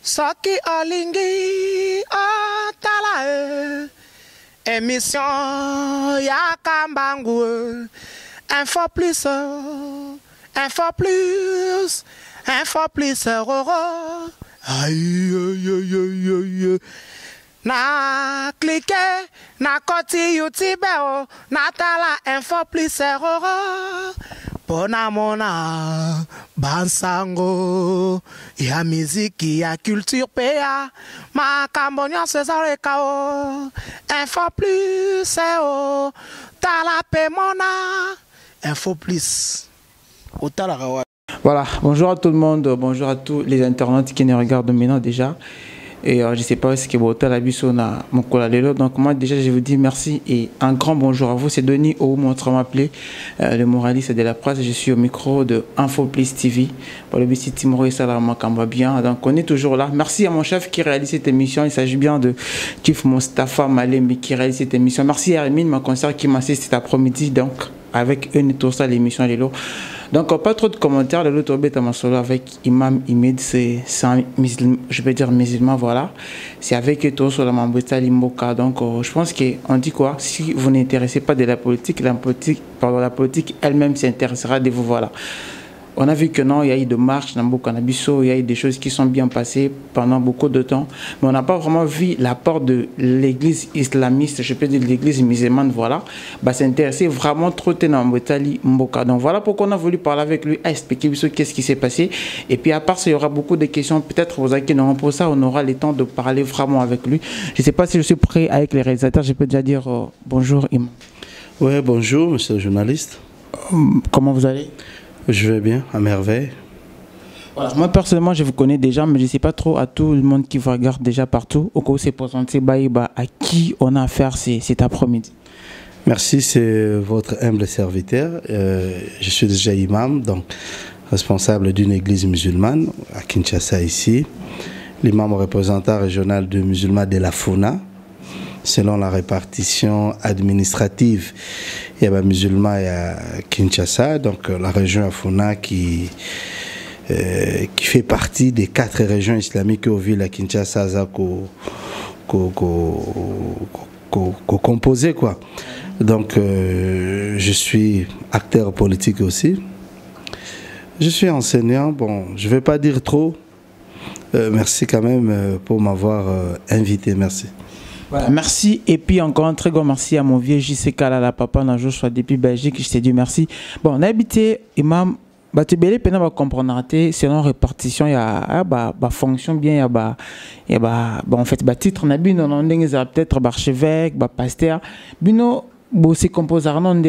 Soki olingi otala émission ya Kambangu info plus aïe aïe aïe aïe aïe na cliquer na koti YouTube na tala info plus pona mona bansango ya miziki ya culture pea makambo nyonso ezaleka info plus tala pe mona info plus otalaka wa. Voilà, bonjour à tout le monde, bonjour à tous les internautes qui nous regardent maintenant déjà. Et je ne sais pas ce que vous avez dit, donc moi déjà je vous dis merci et un grand bonjour à vous. C'est Denis Ou, autrement appelé le moraliste de la presse. Je suis au micro de InfoPlus TV. Pour le BC Timoro et Salama Kamba bien. Donc on est toujours là. Merci à mon chef qui réalise cette émission. Il s'agit bien de Chief Mustafa Malembi qui réalise cette émission. Merci à Hermine, ma conseillère qui m'assiste cet après-midi. Donc avec eux, tout ça, l'émission est là. Donc, pas trop de commentaires. Le l'autre bête à ma solo avec Imam Imid, c'est un musulman, je peux dire musulman, voilà. C'est avec eux, sur la Mambouta Limboka. Donc, je pense qu'on dit quoi? Si vous n'intéressez pas de la politique elle-même s'intéressera de vous, voilà. On a vu que non, il y a eu de marches dans Bokanabiso, il y a eu des choses qui sont bien passées pendant beaucoup de temps, mais on n'a pas vraiment vu l'apport de l'église islamiste, je peux dire l'église musulmane, voilà, s'intéresser vraiment trop dans Mboka. Donc voilà pourquoi on a voulu parler avec lui, expliquer qu'est-ce qui s'est passé. Et puis à part ça, il y aura beaucoup de questions, peut-être aux qui n'auront pas ça, on aura le temps de parler vraiment avec lui. Je ne sais pas si je suis prêt avec les réalisateurs, je peux déjà dire bonjour Imam. Oui, bonjour monsieur le journaliste. Comment vous allez? Je vais bien, à merveille. Voilà. Moi personnellement je vous connais déjà, mais je ne sais pas trop à tout le monde qui vous regarde déjà partout. Au cas où c'est présenté, à qui on a affaire cet après-midi. Merci, c'est votre humble serviteur. Je suis déjà imam, donc responsable d'une église musulmane à Kinshasa ici. L'imam représentant régional de musulmans de la FUNA. Selon la répartition administrative, il y a des musulmans à Kinshasa, donc la région Afuna qui fait partie des 4 régions islamiques aux villes à Kinshasa composées, quoi. Donc je suis acteur politique aussi. Je suis enseignant, bon, je ne vais pas dire trop. Merci quand même pour m'avoir invité, merci. Voilà, merci et puis encore un très grand merci à mon vieux JC Kalala papa na Joshua depuis Belgique, je t'ai dit merci. Bon, on a habité imam tu belé pena va comprendre selon répartition il y a fonction bien il y a en fait titre na bino on peut-être archevêque pasteur bino c'est composant non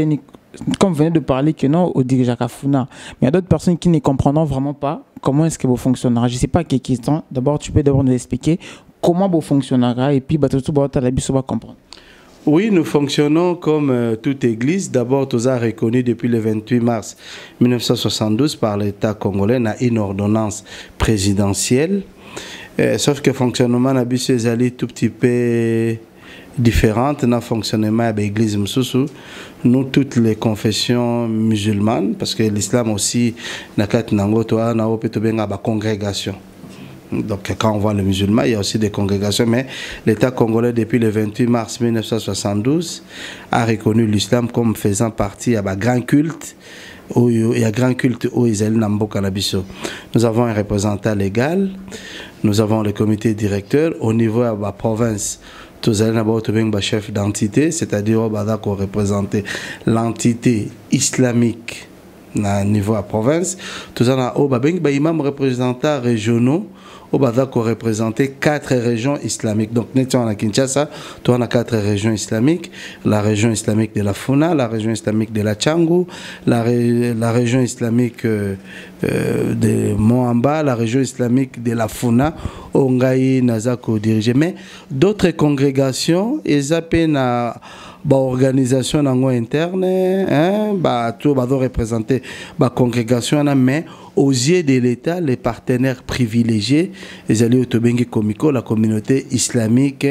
comme vous venez de parler que non au dirigeant Kafuna, mais il y a d'autres personnes qui ne comprendront vraiment pas comment est-ce que vous fonctionnera. Je sais pas quelle question. D'abord tu peux nous expliquer comment vous fonctionnera et puis tout va comprendre. Oui, nous fonctionnons comme toute église. D'abord, tout ça reconnu depuis le 28 mars 1972 par l'État congolais, dans une ordonnance présidentielle. Sauf que le fonctionnement n'a pas allé tout petit peu différente dans le fonctionnement de l'église Moussoussou. Nous, toutes les confessions musulmanes, parce que l'islam aussi, n'a pas de congrégation. Donc quand on voit les musulmans, il y a aussi des congrégations, mais l'État congolais depuis le 28 mars 1972 a reconnu l'islam comme faisant partie de grand culte. Il y a grand culte où Israël Nambo Nabiso. Nous avons un représentant légal, nous avons le comité directeur au niveau de la province. Nous avons un chef d'entité, c'est-à-dire qu'on représente l'entité islamique au niveau de la province. Nous avons un imam représentant régionaux. Au Bada qu'on représentait 4 régions islamiques. Donc, nous sommes à Kinshasa, nous avons 4 régions islamiques. La région islamique de la Funa, la région islamique de la Tchangou, la région islamique de Moamba, la région islamique de la Funa, Ongaï, Nazako dirigé. Mais d'autres congrégations, ils appellent à organisation interne, tout représenter la congrégation, mais aux yeux de l'État, les partenaires privilégiés, les alliés Otobengi Komiko, la communauté islamique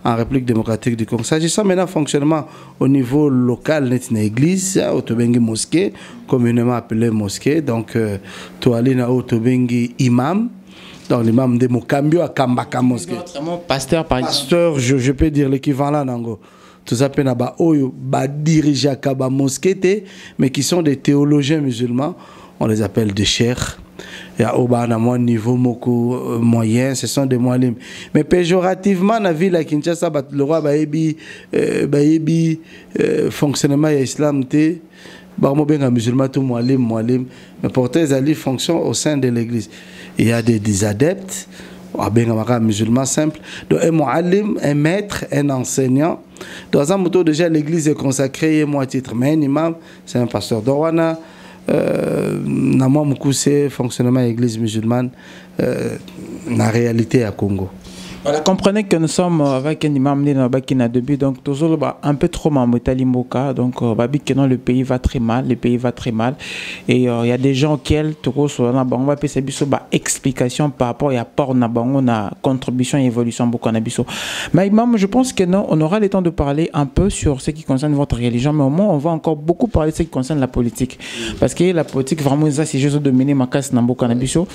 en République démocratique du Congo. S'agissant maintenant fonctionnement au niveau local, une église, Otobengi mosquée, communément appelée mosquée, donc Toalina Otobengi imam, Donc l'imam de Mokambio à Kambaka mosquée. Pasteur par exemple. Pasteur, je peux dire l'équivalent nango. Tout ça peut ba oyo ba diriger à Kaba mosquée mais qui sont des théologiens musulmans, on les appelle des cheikhs. Il y a au niveau moyen, ce sont des mualim. Mais péjorativement, dans la ville à Kinshasa, le roi Baébi, fonctionnement de l'islam, musulman, tout mualim. Mais pourtant, ils fonctionnent au sein de l'église. Il y a des adeptes, musulmans simples. Donc, un mualim, un maître, un enseignant. Dans un moto, déjà, l'église est consacrée, et moi, titre. Mais un imam, c'est un pasteur d'Orwana. C'est fonctionnement de l'église musulmane la réalité à Congo. Voilà, comprenez que nous sommes avec un imam dans le début, donc toujours un peu trop Limboka, donc le pays va très mal, et il y a des gens qui on va passer explication par rapport à apport na contribution et évolution beaucoup na biso. Mais imam, je pense que non, on aura le temps de parler un peu sur ce qui concerne votre religion, mais au moins on va encore beaucoup parler de ce qui concerne la politique, parce que la politique vraiment c'est juste dominer ma casse na beaucoup na biso.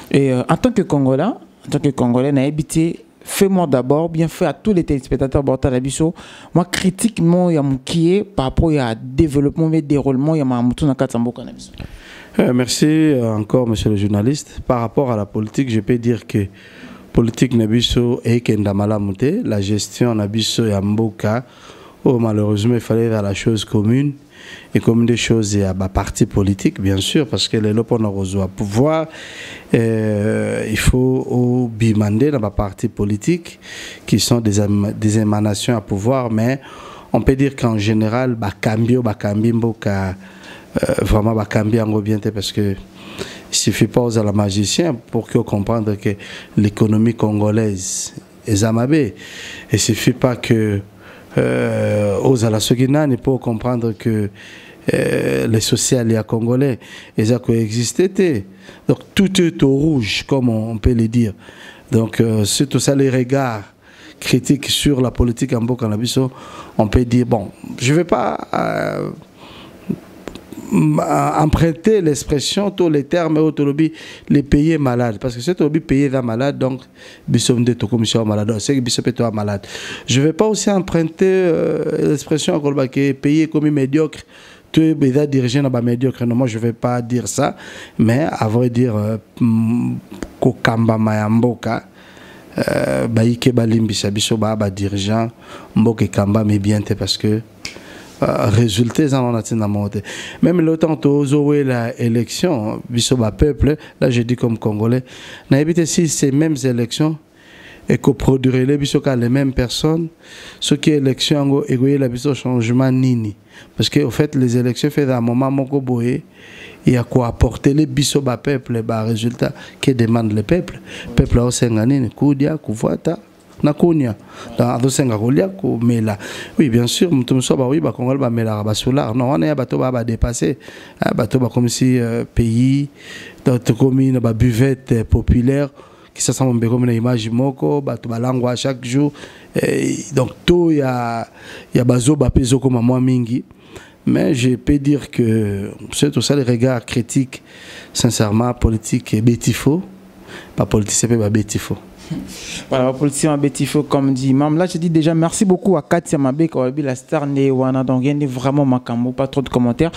Et en tant que Congolais, n'a habité. Fais-moi d'abord, bien fait à tous les téléspectateurs Bortalabiso. Moi, critiquement, il y a mon qui est par rapport à développement et déroulement, il y a mon tout dans le merci encore, monsieur le journaliste. Par rapport à la politique, je peux dire que politique Nabiso et Kendamala Mouté, la gestion Nabiso et Mboka, malheureusement, il fallait faire la chose commune. Et comme des choses, il y a un parti politique, bien sûr, parce que les lopes ont besoin de pouvoir. Il faut bimander dans les partis politiques qui sont des émanations à pouvoir, mais on peut dire qu'en général, Bakambio, vraiment Bakambi en bien parce que il suffit pas aux la magicien pour que comprendre que l'économie congolaise est amabée. Il suffit pas que aux la Soguinane pour comprendre que les sociales congolais ils ont coexisté. Donc tout est au rouge, comme on peut le dire. Donc c'est tout ça les regards critiques sur la politique en Bokanabiso, on peut dire bon, je ne vais pas emprunter l'expression, tous les termes autolobie, les pays malades. Parce que c'est autolobie pays est malade, donc bisom de to commission malade. C'est que bisom est malade. Je ne vais pas aussi emprunter l'expression que pays comme médiocre. Tu es déjà dirigé dans médiocre. Non, moi je ne vais pas dire ça. Mais à vrai dire, Kokamba Mayamboka, Baïke Balimbisa, biso ba dirigeant, Mboke Kamba, mais bien parce que résultats en monté. Même le temps où la élection, bisoba peuple, là je dis comme Congolais, n'habite si ces mêmes élections et que produire les mêmes personnes, ce qui est élection et la biso changement nini. Parce que au fait les élections fait à un moment moko boé, il y a quoi apporter les bisoba peuple, bah résultat que demande le peuple. Peuple a aussi gagné, koudia, kouvoata. Nakonia dans dosenga kolia ko mela oui bien sûr mutum so ba oui ba Congo ba mela ba solar non on est bateau ba dépasser bateau ba comme si pays dans commune ba buvette populaire qui ça semble comme une image moko bateau ba langue chaque jour donc tout il y a bazo ba peso comme moi mingi. Mais je peux dire que c'est tout ça les regards critiques sincèrement politique et bétifo pas politique c'est pas bétifo. Voilà, politique Bétifo, comme dit Mam. Là, je dis déjà merci beaucoup à Katia Mabé, la star Néwana. Donc, il y a vraiment Makambo, pas trop de commentaires.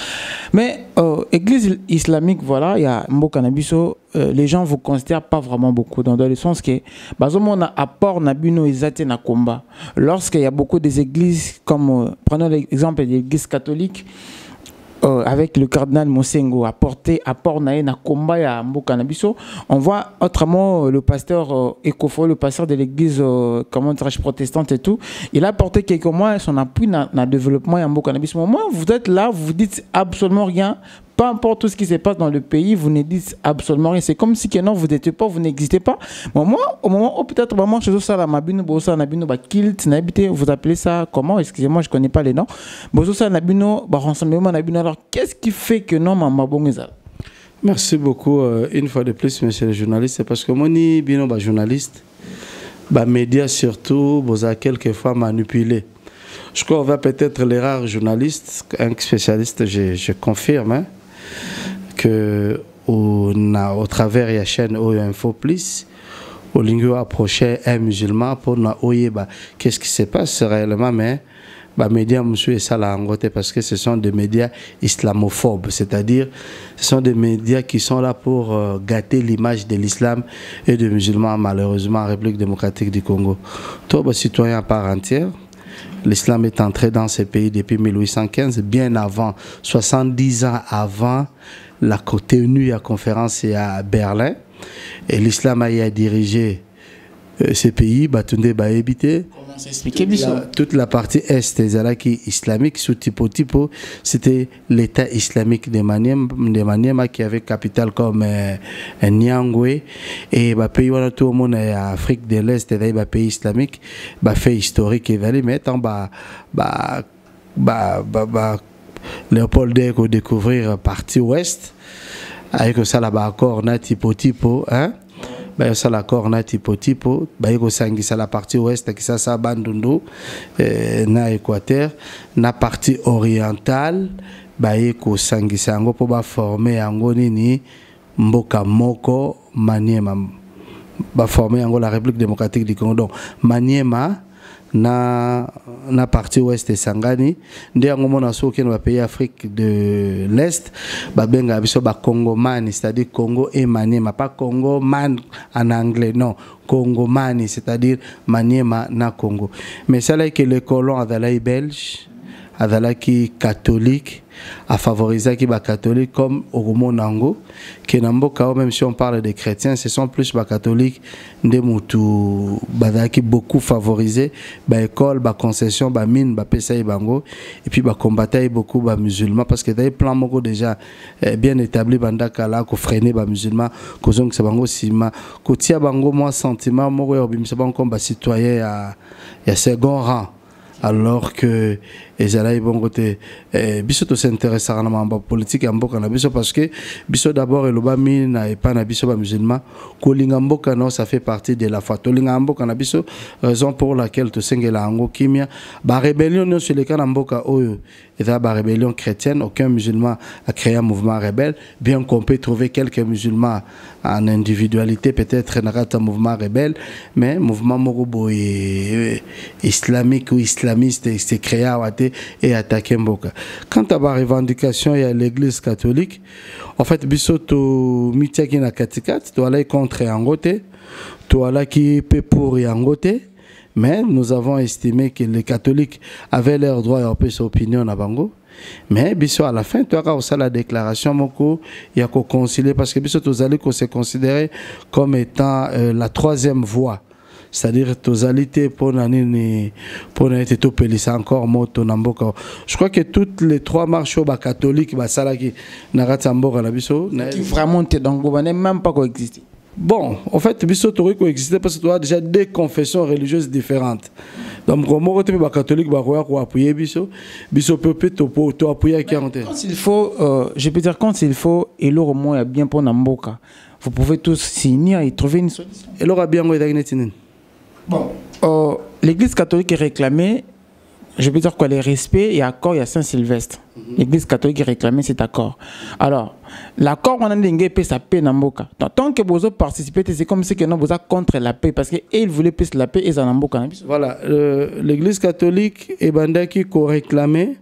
Mais, église islamique, voilà, il y a Mbokanabiso, les gens vous considèrent pas vraiment beaucoup. Dans le sens que, on a apport Nabino Izate na combat. Lorsqu'il y a beaucoup des églises, comme, prenons l'exemple des églises catholiques, avec le cardinal Mosengo apporté apport na combat à Mbokanabiso, on voit autrement le pasteur Ekofo, le pasteur de l'église comment dirais-je protestante et tout, il a apporté quelques mois son appui dans le développement à Mbokanabiso. Au moins vous êtes là, vous dites absolument rien. Peu importe tout ce qui se passe dans le pays, vous ne dites absolument rien. C'est comme si que non, vous n'étiez pas, vous n'existez pas. Bon, moi, au moment où peut-être vraiment chez ça, la Mabino, Bosa, Nabino, Kilt, Nabité, vous appelez ça comment? Excusez-moi, je ne connais pas les noms. Bosa, Nabino, rassemblement, Nabino. Alors, qu'est-ce qui fait que non, Mabongeza? Merci beaucoup. Une fois de plus, monsieur le journaliste, c'est parce que moi, ni bino, journaliste, médias surtout, vous avez quelquefois manipulé. Je crois qu'on va peut-être les rares journalistes, un spécialiste, je confirme, hein, que au travers de la chaîne Info Plus, au lingo approcher un musulman pour nous oyeba qu'est-ce qui se passe réellement, mais les médias monsieur ça la angoté parce que ce sont des médias islamophobes, c'est-à-dire ce sont des médias qui sont là pour gâter l'image de l'islam et des musulmans malheureusement en République démocratique du Congo. Toi, citoyen à part entière, l'islam est entré dans ce pays depuis 1815, bien avant, 70 ans avant la tenue à conférence à Berlin, et l'islam a dirigé ces pays, Batunde Baébité. Comment s'expliquer toute la partie est des islamique sous tipo, c'était l'État islamique de Maniema qui avait capitale comme Nyangwe, et bah pays voilà tout le monde en Afrique de l'Est et bah pays islamique bah fait historique et valé mais tant Léopold Deko découvrir partie ouest avec ça là-bas accord na tipo hein. Ben ça l'accord na tipo ba yeko sangisa la partie ouest qui ça Bandundu na Équateur na partie orientale ba yeko sangisa ngo pour ba former yango nini mboka moko Maniema ba former yango la République démocratique du Congo donc Maniema na partie ouest Sangani ndia ngomo na soki na pays Afrique de l'Est ba benga biso ba Congomani, c'est-à-dire Congo et Maniema, pas Congo man en anglais, non, Congomani, c'est-à-dire Maniema na Congo. Mais ça là que les colons adalai belge adalaki catholique a favorisé qui ba catholique comme au Nango que namboka même si on parle des chrétiens ce sont plus ba catholiques de mutu badaki beaucoup favorisé ba école ba concession ba mine ba pesa bango et puis ba combattre beaucoup ba musulmans parce que des plans moko déjà bien établi bandaka là ko freiner ba musulmans ko zonk se bango sima ko tia bango moi sentiment moko yo bimisa bango comme ba citoyen ya second rang alors que les Alaïs bon côté biso s'intéresse à la politique en boka na biso parce que biso d'abord et l'obami na pas na biso ba musulman kolinga mboka non ça fait partie de la foi tolinga mboka na biso raison pour laquelle to sengela ango kimia ba rébellion non sur les cas mboka oyo et ba rébellion chrétienne aucun musulman a créé un mouvement rebelle bien qu'on peut trouver quelques musulmans en individualité peut-être dans un mouvement rebelle mais mouvement morobo islamique ou islamiste c'est créé à et attaquer Mboka. Quant à la revendication et à l'église catholique, en fait, bisoto mitiaki na katikat, tu allais contre Angote, tu allais qui peut pour Angote, mais nous avons estimé que les catholiques avaient leur droit à peu opinion à Bango. Mais biso à la fin, tu as aussi la déclaration moko, il y a qu'au concilier parce que biso tu allais se considérer comme étant la troisième voie. C'est-à-dire totalité pour n'être tout pelissa encore moto namboka. Je crois que toutes les trois marches catholiques salaki naratamboka na biso vraiment donc vous n'avez même pas coexister. Bon, en fait biso tori coexister parce que tu as déjà deux confessions religieuses différentes. Donc comment côté ba catholique ba ko appuyer biso peut to appuyer qui en quand il faut je peux dire quand il faut et le moins bien pour namboka. Vous pouvez tous signer et trouver une solution. Et l'aura bien ngoidagnetinen. Bon, l'église catholique est réclamée, je veux dire quoi, les respects et accords, il y a Saint-Sylvestre. L'église catholique est réclamée cet accord. Alors, l'accord, on a dit que ça paix dans Mboka. Tant que vous participez, c'est comme si vous êtes contre la paix, parce qu'ils voulaient plus la paix et ça Mboka. Voilà, l'église catholique est bandaki qui réclamé.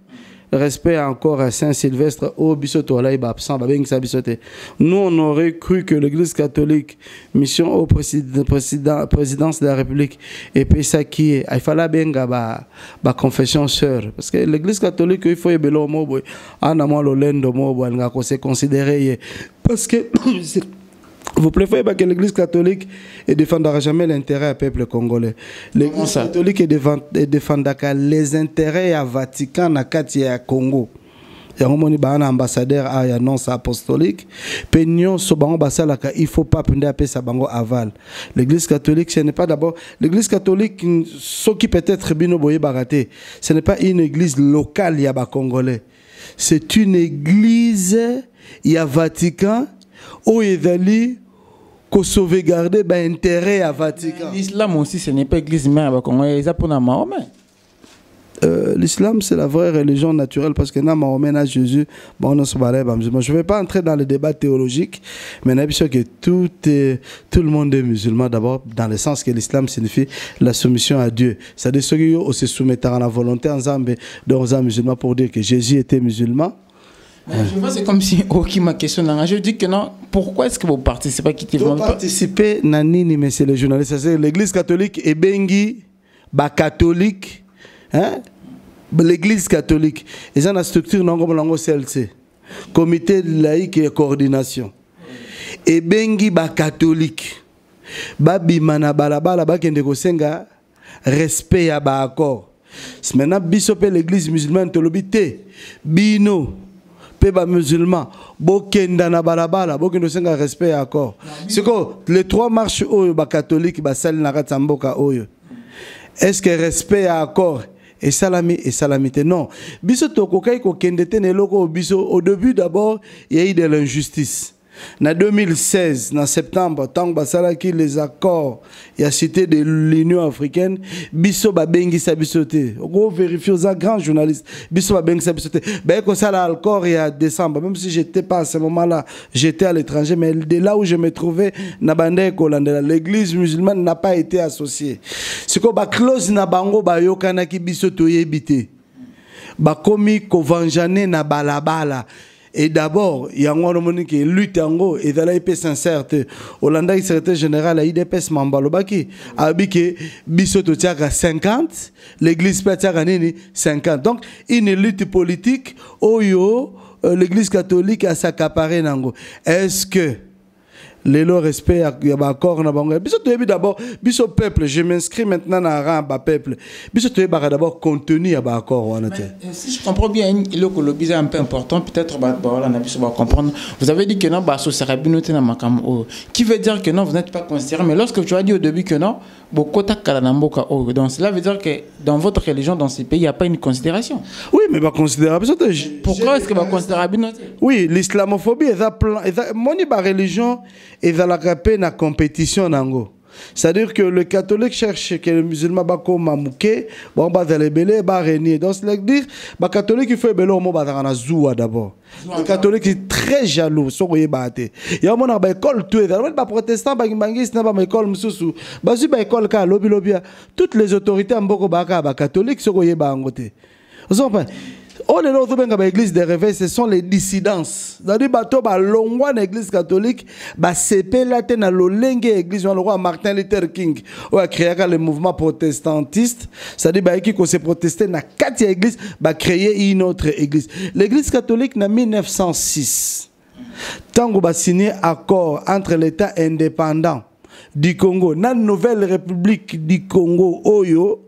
Respect encore à Saint-Sylvestre au bisoto là il va absent ba bengi sa bisoté. Nous on aurait cru que l'église catholique mission au présidence de la République et puis ça qui est il fallait benga ba confession sœur parce que l'église catholique il faut ebelo mo boy ana mo lo lendo mo boy nga ko se considérer parce que vous préférez que l'église catholique ne défendra jamais l'intérêt du peuple congolais. L'église catholique défendra les intérêts à Vatican, à Katia, Congo. Il y a un ambassadeur à l'annonce apostolique. Il ne faut pas prendre ça aval. L'église catholique, ce n'est pas d'abord. L'église catholique, ce qui peut être baraté, ce n'est pas une église locale, il y a Congolais. C'est une église, il y a Vatican, où il y a sauvegarder l'intérêt à Vatican. L'islam aussi, ce n'est pas l'église, mais il y a pour Mahomet. l'islam, c'est la vraie religion naturelle parce que dans Mahomet, dans Jésus, bon, on se balait, je ne vais pas entrer dans le débat théologique, mais on a sûr que tout le monde est musulman d'abord, dans le sens que l'islam signifie la soumission à Dieu. C'est-à-dire ceux qui se soumettent à la volonté en Zambie, dans un musulman pour dire que Jésus était musulman. Je vois, c'est comme si Oki ma question. Je dis que non. Pourquoi est-ce que vous participez à Vous participez, Nanini, mais c'est les journalistes. C'est l'église catholique et Bengi, catholique. Hein? L'église catholique. Ils ont une structure non comme l'ango CLC. Comité laïque et coordination. Et Bengi, catholique. Bimana balabala, bakende kosenga respect à accord. Maintenant, bisopé l'église musulmane, tolobité. Bino. Peba musulman, bokenda na balabala, bokendo senga respect accord. C'est quoi les trois marches oyo ba catholique ba sali na katsamboka oyo. Est-ce que respect accord et salamité non. Biso tokokai ko kendete ne loko biso au début d'abord, il y a eu de l'injustice. En 2016, en septembre, tant que les accords et la cité de l'Union africaine, biso ba bengi sa bisoté. On vérifie aux grands journalistes, biso ba bengi sa bisoté. Ben comme ça l'accord il y a décembre, même si j'étais pas à ce moment-là, j'étais à l'étranger, mais de là où je me trouvais, na bande Kolandela, l'église musulmane n'a pas été associée. C'est quoi ba clause na bango ba yokana ki biso toyebité. Ba komi ko vanjane na balabala. Et d'abord, il y a un qui lutte en gros, et dans la épée sincère, Hollanda, secrétaire général, a IDPS Mambalobaki, a dit que Bissoto Tiaga 50, l'église Tiaga 50. Donc, une lutte politique, l'église catholique a s'accaparé. Est-ce que les lois respect il y a encore na bango biso toyebi d'abord biso peuple je m'inscris maintenant dans rang ba peuple biso toyebi d'abord contenu ya ba accord on était si je comprends bien le colobi un peu important peut-être voilà na biso va comprendre vous avez dit que non ba so sarabinoté na makam qui veut dire que non vous n'êtes pas considéré mais lorsque tu as dit au début que non bokota kala na mboka donc cela veut dire que dans votre religion dans ces pays il y a pas une considération oui mais ba considérable pourquoi est-ce que ba considérable oui l'islamophobie est plan moni ba religion et dans la rapé na compétition nango. C'est-à-dire que le catholique cherche que le musulman va comme mamouké, bon bah dans les belés, bah régner. Donc c'est dire, bah catholique il fait belé au mot bah dans la zoua d'abord. Le catholique est très jaloux, so voyez baté. Il y a mon bah école tout, dans bah protestant bah bangis n'a pas école mususu, bah si bah école ka lobby lobby, toutes les autorités en boko bah catholique so voyez bah angoté. Vous comprenez? Oh, les autres églises de réveil, ce sont les dissidences. C'est-à-dire que l'ongwa l'église catholique, c'est la tena l'olenge église, le roi Martin Luther King, qui a créé le mouvement protestantiste. C'est-à-dire qu'il s'est protesté dans 4 églises, créé une autre église. L'église catholique, en 1906, tant qu'on a signé accord entre l'État indépendant du Congo, la nouvelle république du Congo, Oyo,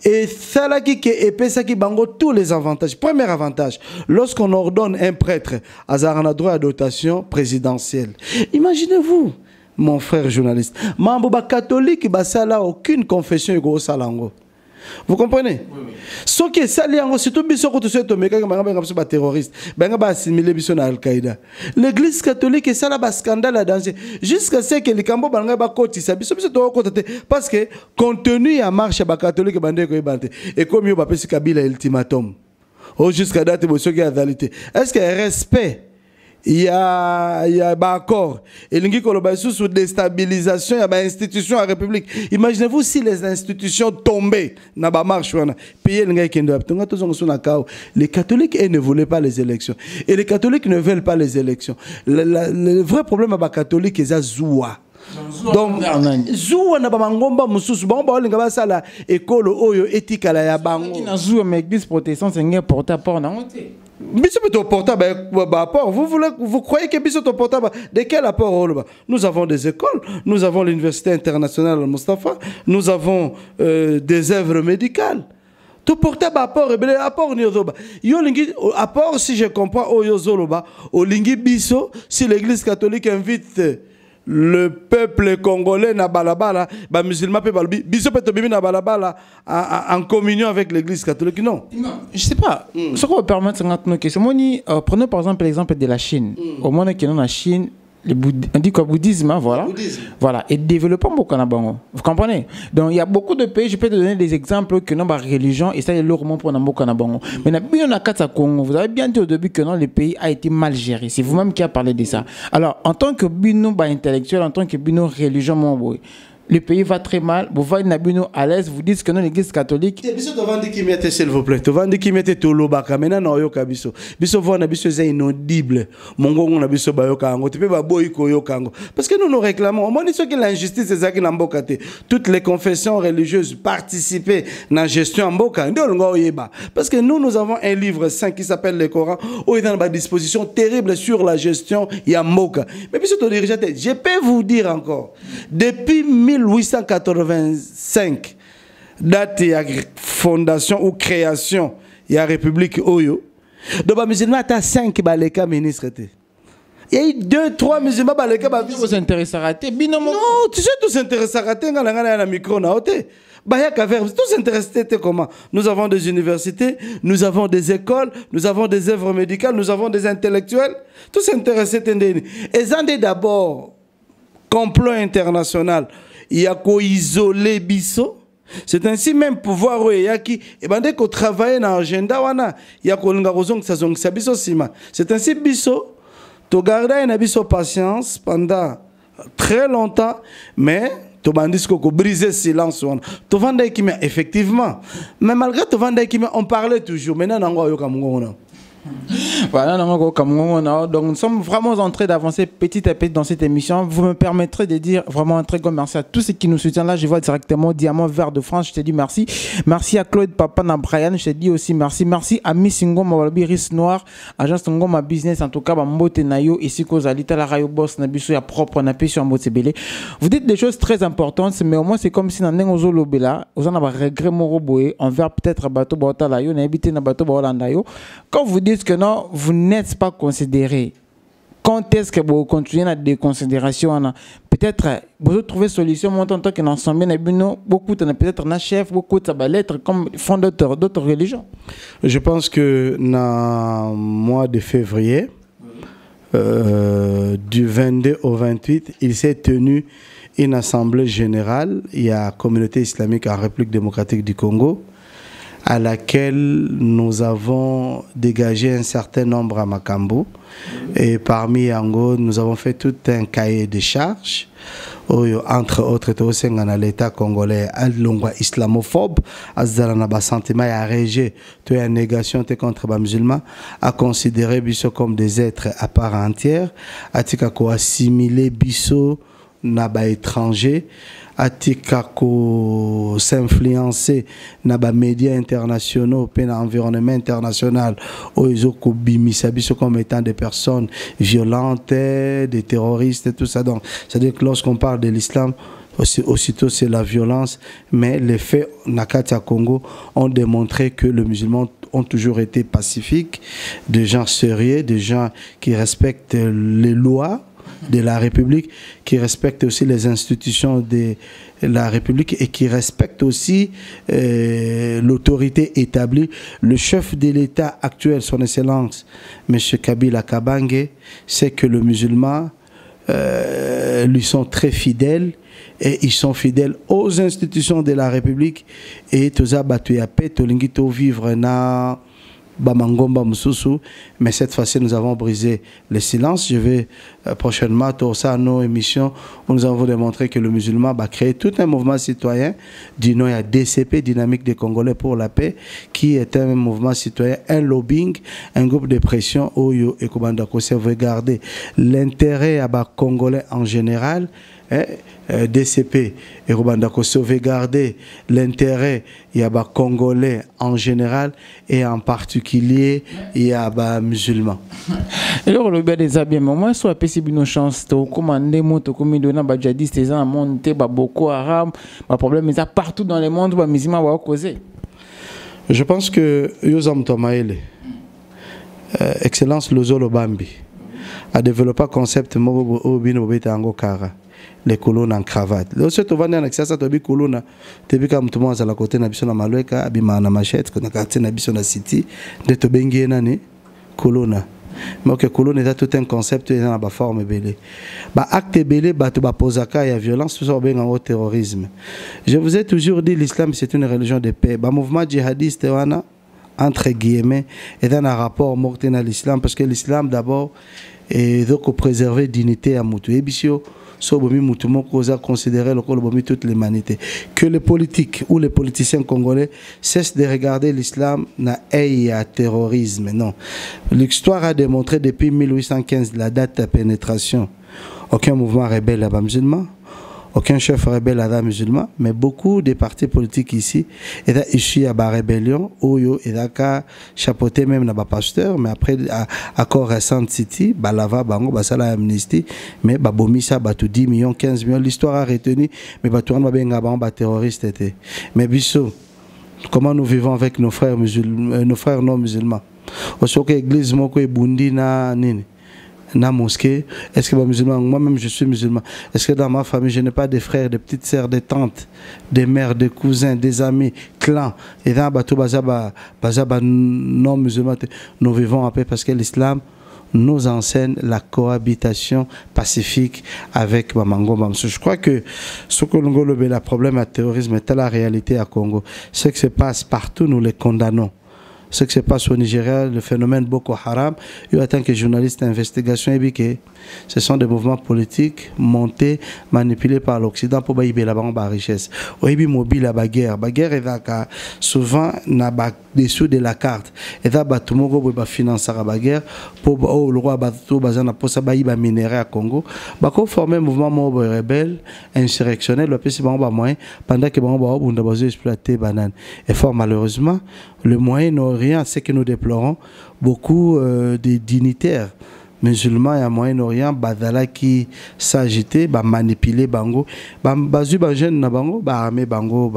et ça qui est qui bango tous les avantages. Premier avantage, lorsqu'on ordonne un prêtre à un droit à dotation présidentielle. Imaginez-vous, mon frère journaliste, mambo catholique ça là aucune confession ego salango. Vous comprenez? Oui. Ce qui est sali en surtout biso ko to seto meka ba terroriste, ba assimiler biso na Al-Qaïda. L'église catholique est ça là ba scandale danger jusqu'à ce que les cambo banga ba kotisa biso to kotate parce que contenu à marche ba catholique bande ko ibante et comme yo ba pesi Kabila ultimatum. Oh jusqu'à date biso qui a réalité. Est-ce que respect il y a accord et l'ingi koloba sous déstabilisation il y a institution à république. Imaginez-vous si les institutions tombaient na ba marche wana payer l'ingi kendo tonga tozongo suna kao. Les catholiques ne voulaient pas les élections et les catholiques ne veulent pas les élections. Le vrai problème à ba catholique est zoua. Donc zoua na ba mangomba mususu ba olinga ba sala école oyo éthique la ya bango na zoua mais église protestante c'est un porte-à-porte na ngote. Biso portable apport. Vous croyez que biso portable de quel apport? Nous avons des écoles, nous avons l'université internationale Mustafa, nous avons des œuvres médicales. Tout portable apport et apport niozoba. Yo lingi apport si je comprends o yozoloba o lingi biso si l'église catholique invite le peuple congolais na balabala, ba musulman pe balbi, biso pe to bibi na balabala en communion avec l'église catholique non. Je sais pas. Ce qu'on va permettre nos questions. Prenons par exemple l'exemple de la Chine. Au moment que dans la Chine, on dit quoi, bouddhisme, hein, voilà. Voilà, et développons beaucoup en Bango. Vous comprenez? Donc il y a beaucoup de pays, je peux te donner des exemples que non, bah, religion, et ça est lourdement pour Namboka Bango. Mais on a quatre Congo. Vous avez bien dit au début que non, le pays a été mal géré. C'est vous-même qui a parlé de ça. Alors, en tant que bino bah, intellectuel, en tant que bino religion, mon le pays va très mal, vous voyez Nabino à l'aise, vous dites que non, l'église catholique. Biso tovandi qui mette s'il vous plaît, tovandi qui mette toloba kamena na yoka biso. Biso voit na biso c'est inaudible. Mongo na biso ba yoka ngo, tu peux ba boy ko yoka ngo. Parce que nous réclamons, au moins ce que l'injustice c'est ça qui n'a mboka te. Toutes les confessions religieuses participer dans la gestion mboka, ndo ngo yeba. Parce que nous avons un livre saint qui s'appelle le Coran où il y a une disposition terrible sur la gestion ya mboka. Mais biso to dirigeant, je peux vous dire encore depuis 1885, date de fondation ou création de la République Oyo. Donc, les musulmans ont 5 baleka ministres. Il y a eu 2-3 musulmans baleka. Vous intéressez à rater? Non, tu sais, tous intéressés à rater. Quand on a un micro, tous intéressés comment? Nous avons des universités, nous avons des écoles, nous avons des œuvres médicales, nous avons des intellectuels. Tous intéressés. Et ça, d'abord, complot international. Il y a qu'à isoler biso. C'est ainsi même pouvoir où il y a qui et ben dès qu'on travaille dans l'agenda wana il y a qu'on ngazong ça biso sima. C'est ainsi biso to garder une biso patience pendant très longtemps mais to bandis ko briser silence wana. To vendre qui mais effectivement mais malgré to vendre qui mais on parlait toujours maintenant nango yo kamungo. Voilà, donc nous sommes vraiment en train d'avancer petit à petit dans cette émission. Vous me permettrez de dire vraiment un très grand merci à tous ceux qui nous soutiennent. Là, je vois directement Diamant Vert de France, je te dis merci. Merci à Claude Papa Brian, je te dis aussi merci. Merci à Miss Ngoma Walabi Ris Noir, agence Ngoma Business, en tout cas, Mbote Nayo, ici Kozalita, la Rayo Boss, Nabiso, ya propre, Napi sur Mbote Belé. Vous dites des choses très importantes, mais au moins c'est comme si dans Nengozo Lobela, vous en avez regret Moroboé, envers peut-être Bato Bota Layo, n'habitez na Bato Baolandayo. Quand vous dites que non, vous n'êtes pas considéré. Quand est-ce que vous continuez la déconsidération? Peut-être vous trouvez solution en tant que ensemble, beaucoup peut-être un chef, beaucoup de lettres comme fondateur d'autres religions. Je pense que dans le mois de février, du 22 au 28, il s'est tenu une assemblée générale. Il y a la communauté islamique en République démocratique du Congo, à laquelle nous avons dégagé un certain nombre à Makambo. Et parmi Yango, nous avons fait tout un cahier de charges. Entre autres, l'État congolais a l'ongwa islamophobe, a un sentiment à réger, une négation contre les musulmans, à considérer Bisso comme des êtres à part entière, à assimiler Bisso naba étranger, atika ko s'influencer na ba médias internationaux pe na environnement international oizo ko bimisa biso comme étant des personnes violentes, des terroristes et tout ça. Donc c'est-à-dire que lorsqu'on parle de l'islam, aussitôt c'est la violence, mais les faits Nakata Congo ont démontré que les musulmans ont toujours été pacifiques, des gens sérieux, des gens qui respectent les lois de la République, qui respectent aussi les institutions de la République et qui respectent aussi l'autorité établie. Le chef de l'État actuel, son Excellence, M. Kabila Kabange, sait que les musulmans lui sont très fidèles et ils sont fidèles aux institutions de la République et toza batuyapé tolingito vivre na Bamangomba Moussoussou, mais cette fois-ci nous avons brisé le silence. Je vais prochainement tourner à nos émissions où nous avons démontré que le musulman va créer tout un mouvement citoyen du nom à DCP, Dynamique des Congolais pour la paix, qui est un mouvement citoyen, un lobbying, un groupe de pression où et Kobandako veut garder l'intérêt à Congolais en général. DCP et Rwandako sauvegarder l'intérêt il y a Congolais en général et en particulier il y a musulmans. Et alors le bien des habits mais moi soit possible une chance de commander moto comme donna ba djihadistes les gens monter ba Boko Haram ba problème ça partout dans le monde ba musulmans va causer. Je pense que Yosam Tomaele Excellence Lozolo Bambi a développé un concept mobo obino beta ango kara les colonnes en cravate. Lorsque tu vas dans l'exercice, tu as des colonnes, tu as comme tout le monde à la côté de la Maloueka, abima na machette, qu'on a quartier na Bissona City, de te bengue nani colonne. mais que colonne est tout un concept dans la forme belé acte belé bato ba posaka ya violence tout ça bien en terrorisme. Je vous ai toujours dit l'islam c'est une religion de paix. Ba mouvement djihadiste wana entre guillemets est dans un rapport mortel à l'islam parce que l'islam d'abord est donc préserver dignité à mutu ebisio so bomi mutu moko za considérer le col bomi toute l'humanité. Que les politiques ou les politiciens congolais cessent de regarder l'islam na à terrorisme. Non, l'histoire a démontré depuis 1815 la date de pénétration aucun mouvement rebelle à musulman, aucun chef rebelle à musulman, mais beaucoup de partis politiques ici étaient issus à la rébellion, où ils étaient chapeautés même dans le pasteur, mais après, accord récent City, Balava, Bango, Basala Amnesty, mais Babomi, ça, tout 10 millions, 15 millions, l'histoire a retenu, mais Batouan, Babenga, terroriste était. Mais Bissot, comment nous vivons avec nos frères musulmans, nos frères non musulmans? Aussi que l'église, moi, que Bundi, na nini. Na mosquée, est-ce que les musulmans, moi-même je suis musulman, est-ce que dans ma famille je n'ai pas des frères, des petites sœurs, des tantes, des mères, des cousins, des amis, clans, et dans bateau bazaba non musulman, nous vivons en paix parce que l'islam nous enseigne la cohabitation pacifique avec Bamango Bamsou. Je crois que ce que nous avons le problème à terrorisme est la réalité à Congo. Ce qui se passe partout, nous les condamnons. Ce qui se passe au Nigeria, le phénomène Boko Haram, en tant que journaliste d'investigation, ce sont des mouvements politiques montés, manipulés par l'Occident pour bailler la richesse. Au début, mobile à la guerre. La guerre est souvent dessous de la carte. Et là, tout le monde va financer la guerre pour le roi Batou Bazana pour ça bailler minerai à Congo. Bako former un mouvement rebelle, insurrectionnel, le PC moyen pendant que on va exploiter banane. Et fort malheureusement, le Moyen-Orient, c'est que nous déplorons beaucoup de dignitaires musulmans et à Moyen-Orient, badala qui s'agitaient, manipuler bango, bazu jeune na bango, armée bango,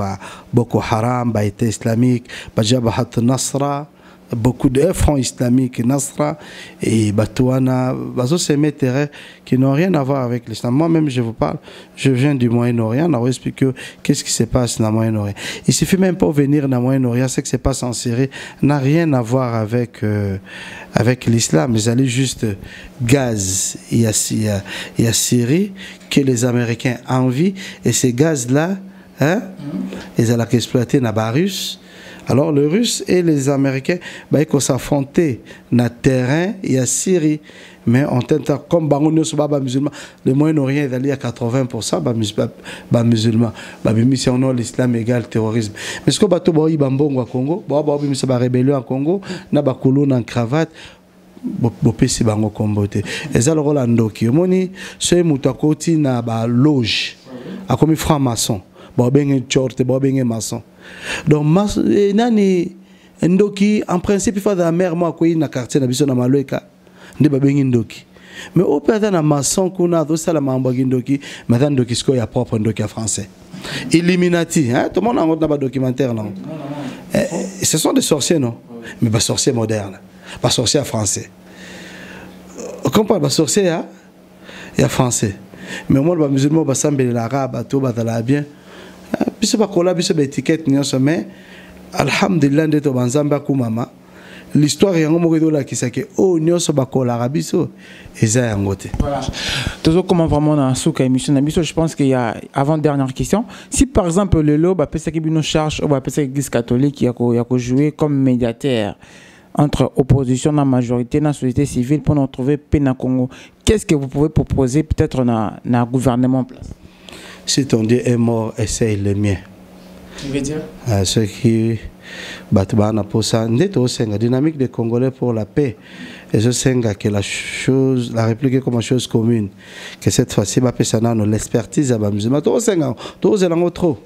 Boko Haram, État islamique, Jabahat Nasra, beaucoup de fronts islamiques, Nasra et Batouana, bazo ces terrains qui n'ont rien à voir avec l'islam. Moi-même, je vous parle, je viens du Moyen-Orient, on va expliquer qu'est-ce qui se passe dans le Moyen-Orient. Il suffit même pas de venir dans le Moyen-Orient, ce qui se passe en Syrie n'a rien à voir avec, avec l'islam. Ils allaient juste gaz, il y a Syrie que les Américains envient, et ces gaz-là, hein, ils allaient exploiter dans la Russie. Alors les Russes et les Américains, ils vont s'affronter dans le terrain, il y a Syrie. Mais on tente, comme les musulmans, le Moyen-Orient est à 80% musulmans. L'islam égale terrorisme. Mais ce que vous avez au Congo, vous avez une rébellion au Congo, vous avez une colonne en cravate. Bopesi bango kombote eza lokola ndoki omoni soki moto akoti na baloge akomi franc maçon babenge chorte babenge maçon donc nani ndoki en principe il faut la mère moi akoyi na quartier na biso na Malweka nde babenge ndoki mais au père na maçon kuna dosala mambo ndoki maintenant ndoki siko ya propre ndoki ya français Illuminati hein tout le monde a un documentaire non ce sont des sorciers non mais pas sorciers modernes. Pas sorcier français. Quand on parle de sorcier, il y a français. Mais moi, les musulmans, ils sont l'arabe, tout va bien. Puis c'est pas qu'on a une étiquette, mais alhamdulillah, l'histoire est en qui c'est que oh nous sommes pas l'arabe, et ça voilà. Toujours comment vraiment dans la émission, je pense qu'il y a avant dernière question. Si par exemple le lobe, après ça qui nous charge, on après ça l'Église catholique qui a joué comme médiateur entre opposition, la majorité, la société civile pour nous trouver paix dans le Congo. Qu'est-ce que vous pouvez proposer peut-être dans le gouvernement en place? Si ton Dieu est mort, essaye le mien. Tu veux dire ceux qui battent pour ça, la dynamique des Congolais pour la paix. Et je sais que la République est comme une chose commune. Que cette fois-ci, l'expertise à musulman. Trop.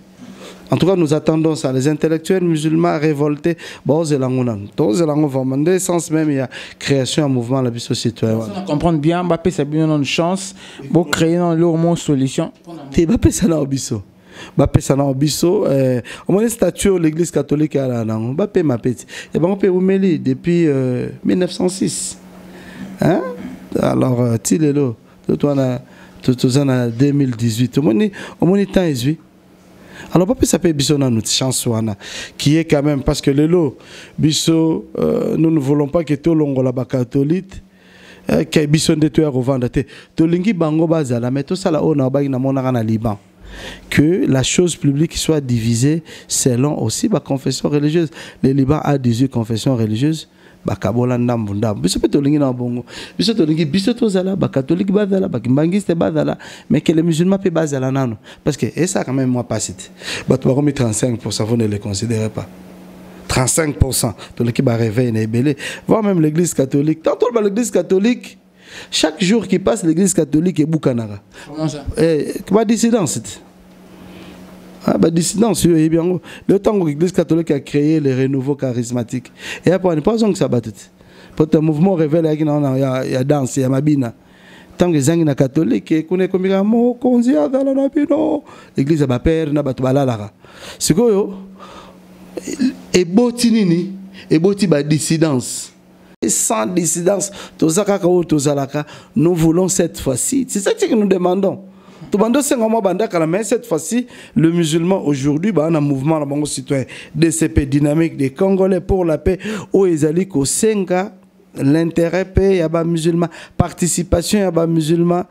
En tout cas, nous attendons ça. Les intellectuels musulmans révoltés, dans le sens même, il y a création d'un mouvement la vie citoyenne. On comprend bien, Mbappé, ça a une chance pour créer une solution. Mbappé, ça n'a pas ça n'a on a une statue de l'église catholique à la Mbappé, et Mbappé, depuis 1906. Hein? Alors, Tilelo, tout en 2018. On a temps alors pas ça peut biso na notre chance qui est quand même parce que le lot biso nous ne voulons pas que tout longo la catholique que bisonde to ya revendre te to lingi bango bazala mais tout ça là on a ba na monaka na Liban que la chose publique soit divisée selon aussi la confession religieuse. Le Liban a 18 confessions religieuses. Bakabola ndambu ndambu. Biso pe tolingi na bongo. Biso tolingi biso tozala ba catholique bazala ba kimbangiste bazala mais que les musulmans pe bazala nano parce que et ça quand même moi pas cité. Ba to ba remis 35% vous ne les considérez pas. 35% de l'équipe a réveillé n'est belé. Voir même l'église catholique. Tantôt l'église catholique chaque jour qui passe l'église catholique est boucanara. Comment ça? Quoi dissidence? Ah, bah, dissidence, bien. Le temps où l'église catholique a créé les renouveaux charismatiques. Et après, on n'est pas besoin que ça batte. Pour un mouvement révèle, il y a danse, il y a mabina. Tant que les gens catholiques, ils connaissent comme l'église a peur, n'a pas de balala. C'est quoi? Et botinini, et boti ba dissidence. Et sans dissidence, nous voulons cette fois-ci. C'est ça que nous demandons. Mais cette fois-ci, le musulman aujourd'hui, a un mouvement citoyen DCP dynamique des Congolais pour la paix, où ils allaient au Senga, l'intérêt paix, il y a des musulmans, participation, il y a des musulmans.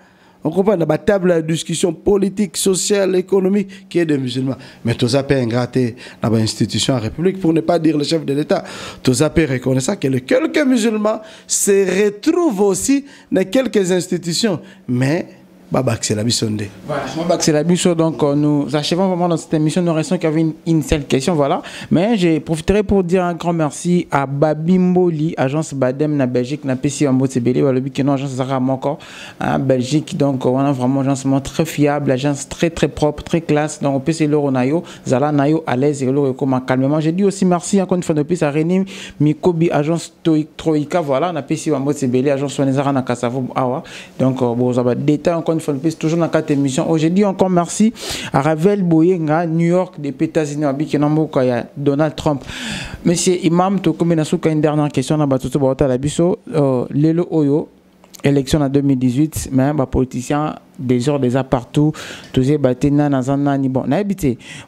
On comprend, il y a une table de discussion politique, sociale, économique qui est des musulmans. Mais tout ça peut ingrater dans l'institution en République, pour ne pas dire le chef de l'État. Tout ça peut reconnaître que quelques musulmans se retrouvent aussi dans quelques institutions. Mais c'est la bisonde. Voilà, c'est la bisonde. Donc, nous achevons vraiment dans cette émission. Nous restons qu'avec une seule question. Voilà. Mais je profiterai pour dire un grand merci à Babimboli, agence Badem, na Belgique, na PC en Botsebele, le but que nous, agence Zara encore, en Belgique. Donc, on a vraiment une agence très fiable, agence très propre, très classe. Donc, on peut se l'euro nayo, Zala nayo à l'aise et l'euro comme calmement. J'ai dit aussi merci encore une fois de plus à René Mikobi, agence Troïka. Voilà, na PC en Botsebele, agence Soanezara na Kassavo Awa. Donc, vous avez détail encore une fois de plus, toujours dans 4 émissions. Aujourd'hui, encore merci à Ravel Boyenga, New York, des États-Unis, à Donald Trump. Monsieur Imam, tu as une dernière question. Lelo Oyo, élection en 2018, mais les politiciens déjà partout, tous les bâtiments bon,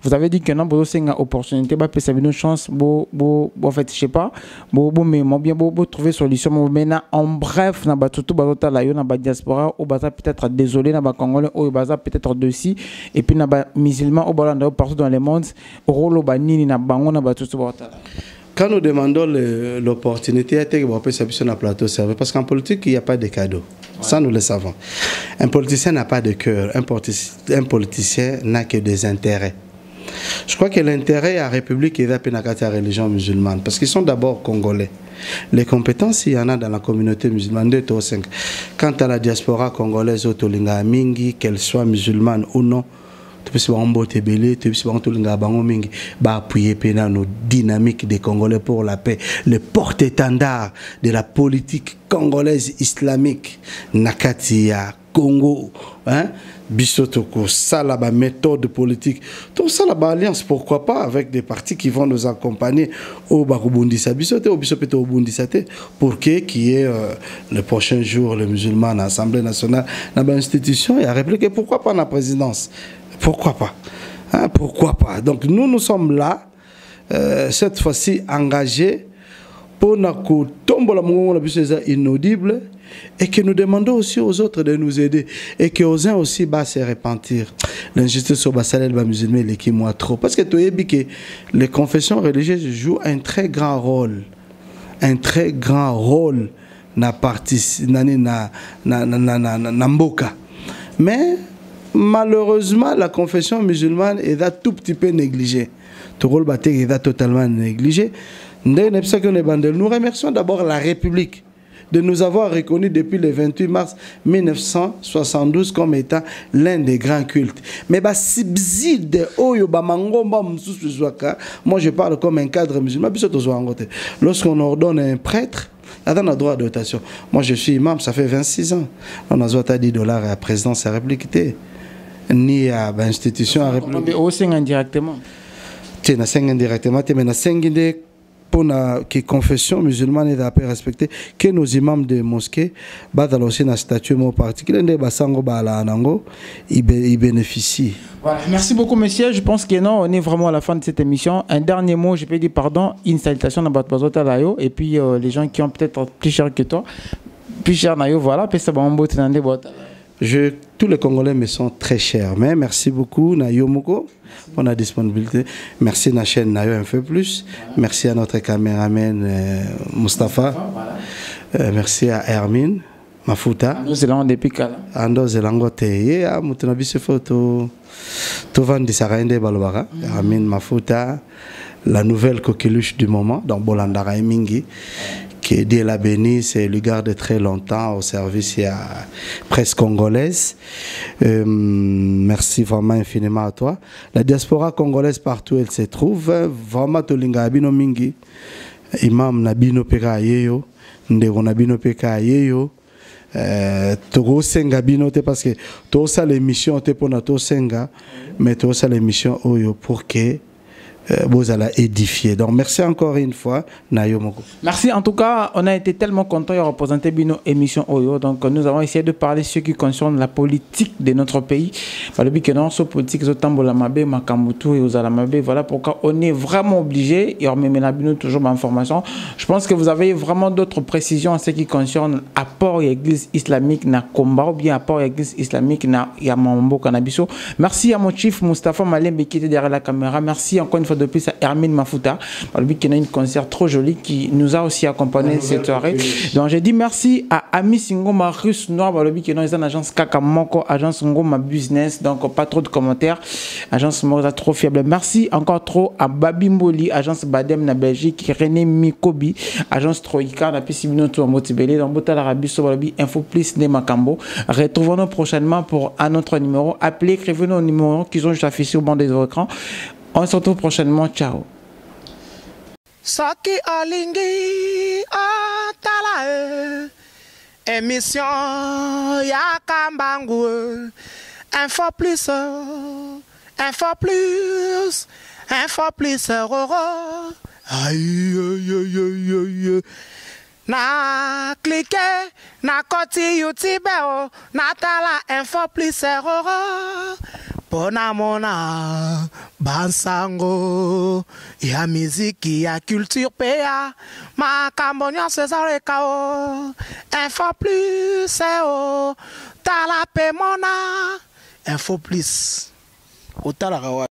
vous avez dit que non, vous avez une opportunité, vous avez une chance, vous faites, je sais pas, vous trouver solution. Maintenant, en bref, vous avez tout la diaspora, vous peut-être désolé, vous Congolais, vous peut-être dessus, et puis vous musulmans, vous partout dans le monde, vous quand nous demandons l'opportunité, parce qu'en politique, il n'y a pas de cadeau. Ouais. Ça, nous le savons. Un politicien n'a pas de cœur. Un politicien n'a que des intérêts. Je crois que l'intérêt à la République est la religion musulmane. Parce qu'ils sont d'abord congolais. Les compétences, il y en a dans la communauté musulmane. Quant à la diaspora congolaise, qu'elle soit musulmane ou non, appuyer nos dynamiques des Congolais pour la paix, le porte-étendard de la politique congolaise islamique, Nakatia, Congo, hein? Bissotoko, ça la méthode politique, tout ça la alliance, pourquoi pas, avec des partis qui vont nous accompagner au Barubundisa Bissoté, au Bissopeto Bundisate, pour qu'il y ait le prochain jour, les musulmans à l'Assemblée nationale, dans l'institution, et à répliquer pourquoi pas la présidence. Pourquoi pas, hein, pourquoi pas. Donc nous sommes là, cette fois-ci engagés pour que tombe la inaudible et que nous demandons aussi aux autres de nous aider et que aux uns aussi se repentir. L'injustice sur les musulmans est moi trop. Parce que tu as dit que les confessions religieuses jouent un très grand rôle. Un très grand rôle na mboka. Mais malheureusement, la confession musulmane est tout petit peu négligée. Tout rôle est totalement négligé. Nous remercions d'abord la République de nous avoir reconnus depuis le 28 mars 1972 comme étant l'un des grands cultes. Mais moi je parle comme un cadre musulman. Lorsqu'on ordonne un prêtre, il a un droit de dotation. Moi je suis imam, ça fait 26 ans. On a $10 à la présidence de la République. Ni à l'institution à la République. Indirectement. Tu as indirectement, mais pour que confession musulmane est d'après respecter que nos imams de mosquées battent aussi un statut particulier ils bénéficient. Voilà. Merci beaucoup monsieur, je pense que non, on est vraiment à la fin de cette émission. Un dernier mot, je peux dire pardon, une salutation à Batbazo Talayo et puis les gens qui ont peut-être plus cher que toi. plus cher na yo voilà puis ça va mbote na nde bota. Tous les Congolais me sont très chers, mais merci beaucoup Nayo Moko pour la disponibilité. Merci à la chaîne Nayo un peu plus. Merci à notre caméraman Mustapha. Merci à Hermine Mafuta. Nous c'est là depuis kala. Ando zelango te ya mutuna biso photo to vendre sarende balobara. Hermine Mafuta, la nouvelle coqueluche du moment dans Bolandara Mingi. Que Dieu la bénisse et lui garde très longtemps au service à presse congolaise. Merci vraiment infiniment à toi. La diaspora congolaise partout elle se trouve, vraiment tolinga abino mingi. Imam Nabino Peka Yeyo, Ndego Nabino Peka Yeyo. Togo senga bino te parce que tout ça l'émission te pour notre senga, mais tout ça l'émission oyo pour que vous allez édifier. Donc merci encore une fois Nayo Moko. Merci en tout cas, on a été tellement contents de représenter Bino émission Oyo. Donc nous avons essayé de parler de ce qui concerne la politique de notre pays. Voilà que non, ce politique zotambola mabe makambutu et aux alamabe. Voilà pourquoi on est vraiment obligé et on met Bino toujours d'informations. Je pense que vous avez vraiment d'autres précisions en ce qui concerne apport et église islamique na combat ou bien apport et église islamique na Yamambo Kanabiso. Merci à mon chief Mustafa Malembe qui était derrière la caméra. Merci encore une fois depuis à Hermine Mafuta, qui a un concert trop joli qui nous a aussi accompagné cette soirée. Donc j'ai dit merci à Ami Singo Marius Noir, qui est dans une agence Kakamoko, agence Ngoma Business, donc pas trop de commentaires, agence Moza trop fiable. Merci encore trop à Babi Mboli, agence Badem na Belgique, René Mikobi, agence Troïka, na Pissimino Tour Motibélé, dans Bota l'Arabie Sobalabi, Info Plus de Makambo. Retrouvons-nous prochainement pour un autre numéro. Appelez, écrivez-nous au numéro qu'ils ont juste affiché au banc des écrans. On se retrouve prochainement. Ciao. Saki Olingi Otala émission Yakambangu Info plus aïe aïe aïe aïe na cliquer na koti YouTube na tala Info plus Pona mona bansango ya miziki ya culture pea makambo nyonso ezaleka o Info plus o tala pe mona Info plus otalaka wapi